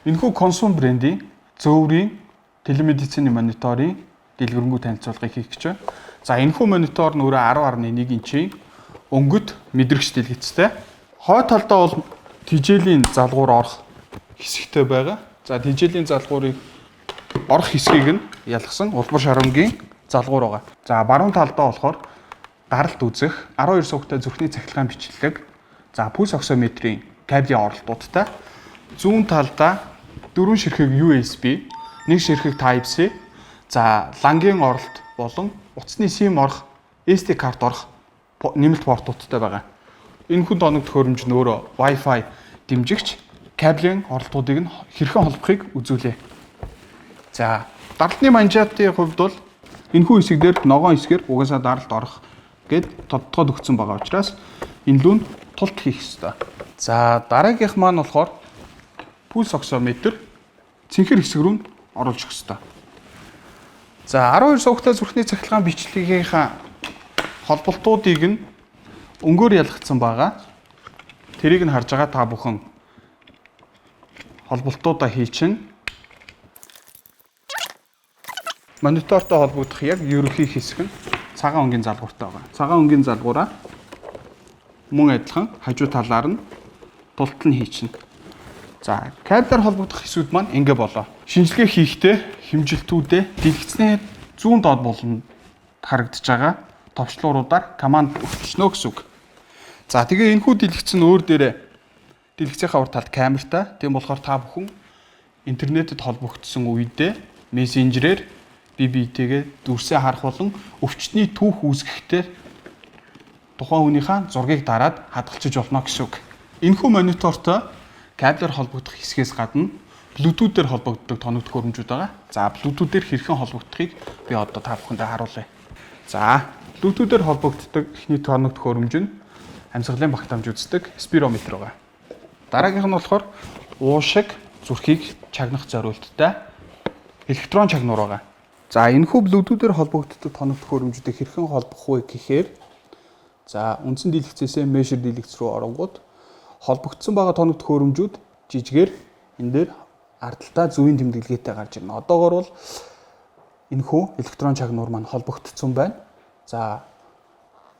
Энэхүү Consum брендийн зөөврийн телемедицины мониторын дэлгэрэнгүй танилцуулгыг хийх гэж байна. За энэхүү монитор нь өөрөө 10.1 инчийн өнгөт мэдрэгч дэлгэцтэй. Хой талдаа бол тижээлийн залгуур орох хэсэгтэй байгаа. За тижээлийн залгуурыг орох хэсгийг нь ялгсан улбар шарамгийн залгуур байгаа. За баруун талдаа болохоор гаралт үзэх 12 сувгтай зүрхний цахилгаан бичлэг. За пульс оксиметрийн кабелийн оролтуудтай. Зүүн талдаа 4 ширхэг USB, 1 ширхэг Type-C. За лангийн оролт болон утасны SIM орох, SD карт орох нэмэлт портуудтай байгаа. Энэ хүн тоног төхөөрөмж нь өөрөө Wi-Fi дэмжигч кабелийн оролтуудыг нь хэрхэн холбохыг үзүүлээ. За даралтны манжаатын хувьд бол энэхүү хэсэг дээр ногоон хэсгээр угаасаа даралт орох гэд тодтогод өгсөн байгаа учраас энэ лүүнд тулт хийх ёстой. За дараагийнх маань болохоор пульс оксиметр цэнхэр хэсэг рүү оруулж өгөх ёстой. За 12 сувгтай зүрхний цахилгаан бичлэгийнхаа холболтуудыг нь өнгөөр ялгагдсан байгаа. Тэрийг нь харж байгаа та бүхэн холболтуудаа хийчин монитортой холбогдох яг ерөнхий хэсэг нь цагаан өнгийн залгууртай байгаа. Цагаан өнгийн залгуураа мөн адилхан хажуу талаар нь тултал нь хийчин. За кабелаар холбогдох хэсгүүд маань ингэ болоо. Шинжилгээ хийхдээ хэмжилтүүдэд дэлгэцний зүүн доод болон харагдаж байгаа товчлууруудаар команд өгчнө гэсэн үг. За тэгээ энэхүү дэлгэц нь өөр дээрээ дэлгэцийнхаа урд талд камертай. Тийм болохоор та бүхэн интернетэд холбогдсон үедээ мессенжерээр бие биетэйгээ дүрсээ харах болон өвчтний түүх үүсгэхдээ тухайн хүнийхээ зургийг дараад хадгалж болно гэсэн үг. Энэхүү монитортой кабелаар холбогдох хэсгээс гадна Bluetooth-ээр холбогддог тоног төхөөрөмжүүд байгаа. За Bluetooth-ээр хэрхэн холбогдохыг би одоо та бүхэндээ харуулъя. За Bluetooth-ээр холбогддог эхний тоног төхөөрөмж нь амьсгалын багтаамж үздэг спирометр байгаа. Дараагийнх нь болохоор уушиг зүрхийг чагнах зорилттой электрон чагнуур байгаа. За энэхүү Bluetooth-ээр холбогддог тоног төхөөрөмжүүдийг хэрхэн холбох вэ гэхээр за үндсэн дэлгэцээсээ mesh дэлгэц рүү оронгууд холбогдсон байгаа тоног төхөөрөмжүүд жижигээр энэ дээр ардталтаа зүйн тэмдэглэгээтэй гарч ирнэ. Одоогоор бол энэхүү электрон чагнуур маань холбогдсон байна. За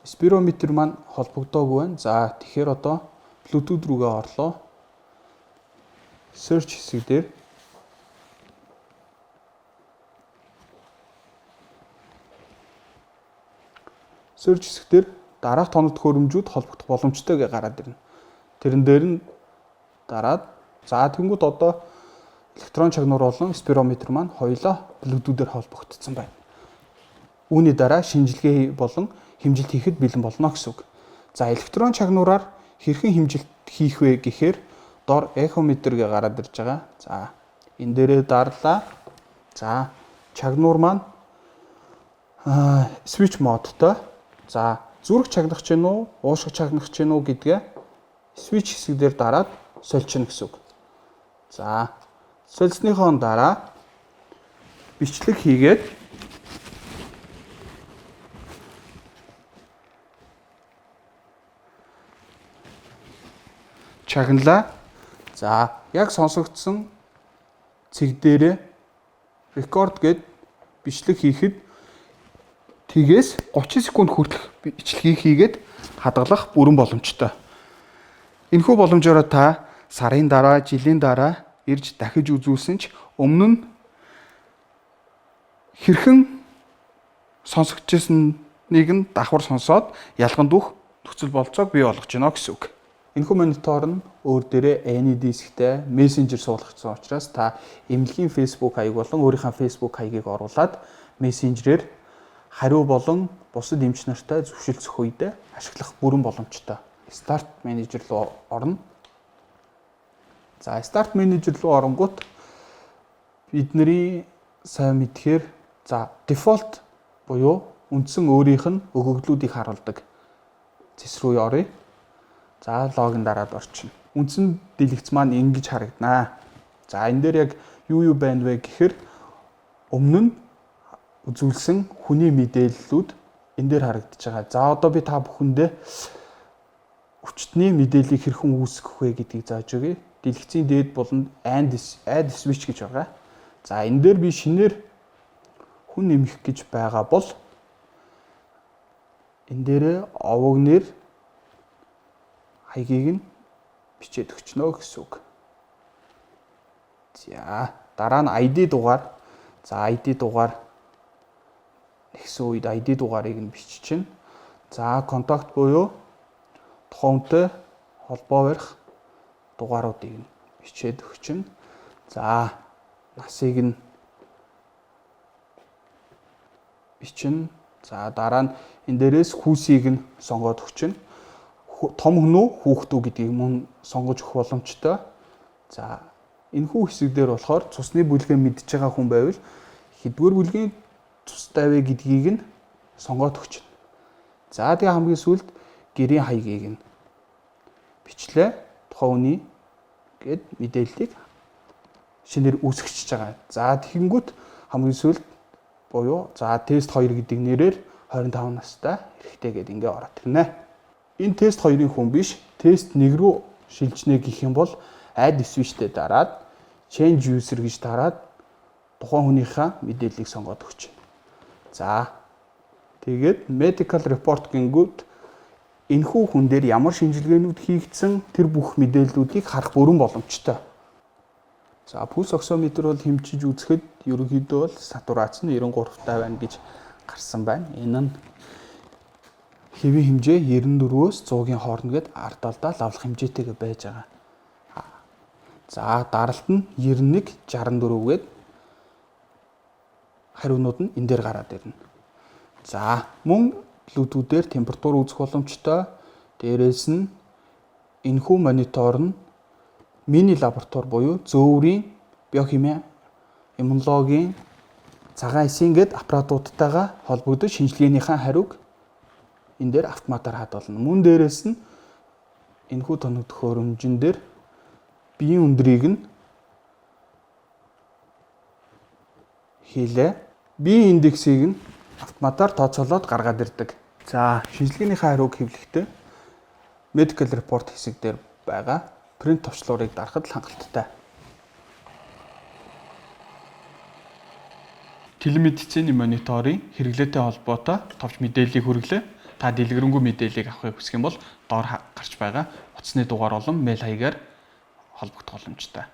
спирометр маань холбогдоогүй байна. За тэгэхээр одоо Bluetooth рүүгээ орлоо. Search хэсэг дээр search хэсгээр дараах тоног төхөөрөмжүүд холбогдох боломжтой гэж гараад ирнэ. Тэрэн дээр нь дараад за тэнгууд одоо электрон чагнуур болон спирометр маань хоёулаа Bluetooth-ээр холбогдсон байна. Үүний дараа шинжилгээ болон хэмжилт хийхэд бэлэн болно гэсэн үг. За электрон чагнуураар хэрхэн хэмжилт хийх вэ гэхээр дор эхометр гэж гараад ирж байгаа. За энэ дээрээ дарлаа. За чагнуур маань switch модтой. За зүрх чагнах чинь уу, уушиг чагнах чинь уу гэдгээ switch хэсэг дээр дараад сольчихно гэсэн үг. За сольсныхоо дараа бичлэг хийгээд чагналаа. За яг сонсогдсон цэг дээрээ рекорд гэд бичлэг хийхэд тгээс 30 секунд хүртэлх бичлэгийг хийгээд хадгалах бүрэн боломжтой. Энэхүү боломжоор та сарын дараа, жилийн дараа ирж дахиж үзүүлсэн ч өмнө нь хэрхэн сонсогдчихснийг нь давхар сонсоод ялганд үх нөхцөл болцоог бий болгож байна гэсэн үг. Энэхүү монитор нь өөр дээрээ ANI дисктэй мессенжер суулгацсан учраас та эмнэлгийн Facebook хаяг болон өөрийнхөө Facebook хаягийг оруулаад мессенжерээр хариу болон бусад эмч нартай зөвшөлдсөх үедээ ашиглах бүрэн боломжтой. Start Manager руу орно. За Start Manager руу оронгууд бидний сайн мэдхээр за default буюу үндсэн өөрийнх нь өгөгдлүүдийг харуулдаг зэс рүү оръё. За логин дараад орчин. Үндсэн дэлгэц маань ингэж харагданаа. За энэ дээр яг юу байна вэ гэхээр өмнө нь үзүүлсэн хүний мэдээллүүд энэ дээр харагдаж байгаа. За одоо би та бүхэндээ өвчтний мэдээллийг хэрхэн үүсгэх вэ гэдгийг зааж өгье. дэлгэцийн дээд буланд add switch гэж байгаа. За энэ дээр би шинээр хүн нэмэх гэж байгаа бол энэ дээрээ овог нэр хаягийг нь бичээд өгчнө гэсэн үг. За дараа нь ID дугаар. За ID дугаар нэгсэн үед ID дугаарыг нь бичиж чинь. За контакт буюу тухайн хүнтэй холбоо барих дугааруудыг нь бичээд өгчнө. За насыг нь бичнэ. За дараа нь энэ дээрээс хүүсийг нь сонгоод өгчнө. Том хүн үү, хүүхэд үү гэдгийг мөн сонгож өгөх боломжтой. За энэхүү хэсэг дээр болохоор цусны бүлгээ мэдж байгаа хүн байвал хэдвэр бүлгийн цустай вэ гэдгийг нь сонгоод өгчнө. За тэгээ хамгийн сүүлд гэрийн хаягийг нь бичлээ. Тухайн хүний гээд мэдээллийг шинээр үүсгэж байгаа. За тэгэнгүүт хамгийн сүүлд буюу за тест 2 гэдэг нэрээр 25 настай эрэгтэй гэдээ ингээ ороод ирнэ. Энэ тест 2-ын хүн биш, тест 1 рүү шилжнэ гэх юм бол add switch-тэй дараад change user гэж дараад тухайн хүнийхээ мэдээллийг сонгоод өгч. За тэгээд medical report гингүүд энэхүү хүн дээр ямар шинжилгээнүүд хийгдсэн тэр бүх мэдээллүүдийг харах бүрэн боломжтой. За пульс оксиметр бол хэмжиж үзэхэд ерөнхийдөө бол сатурац нь 93-тай байна гэж гарсан байна. Энэ нь хэвийн хэмжээ 94-өөс 100-ийн хооронд гээд ард талдаа лавлах хэмжээтэйгээ байж байгаа. За даралт нь 91, 64 гээд хариунууд нь энэ дээр гараад ирнэ. За мөн лүдүүдээр температур үзэх боломжтой. Дээрээс нь энэхүү монитор нь мини лаборатори буюу зөөврийн биохими, иммунологийн, цагаан эсийн гээд аппаратуудтайгаа холбогдож шинжилгээнийхээ хариуг энэ дээр автоматар хадгална. Мөн дээрээс нь энэхүү тоног төхөөрөмжн дээр биеийн өндрийг нь хийлээ. Биеийн индексийг нь автоматар тооцоолоод гаргаад ирдэг. За шинжилгээнийхээ хариуг хэвлэхдээ medical report хэсэг дээр байгаа принт товчлуурыг дарахад л хангалттай. Телемедицины мониторын хэрэглээтэй холбоотой товч мэдээллийг хүргэлээ. Та дэлгэрэнгүй мэдээллийг авахыг хүсэх юм бол доор гарч байгаа утасны дугаар болон мэйл хаягаар холбогдох боломжтой.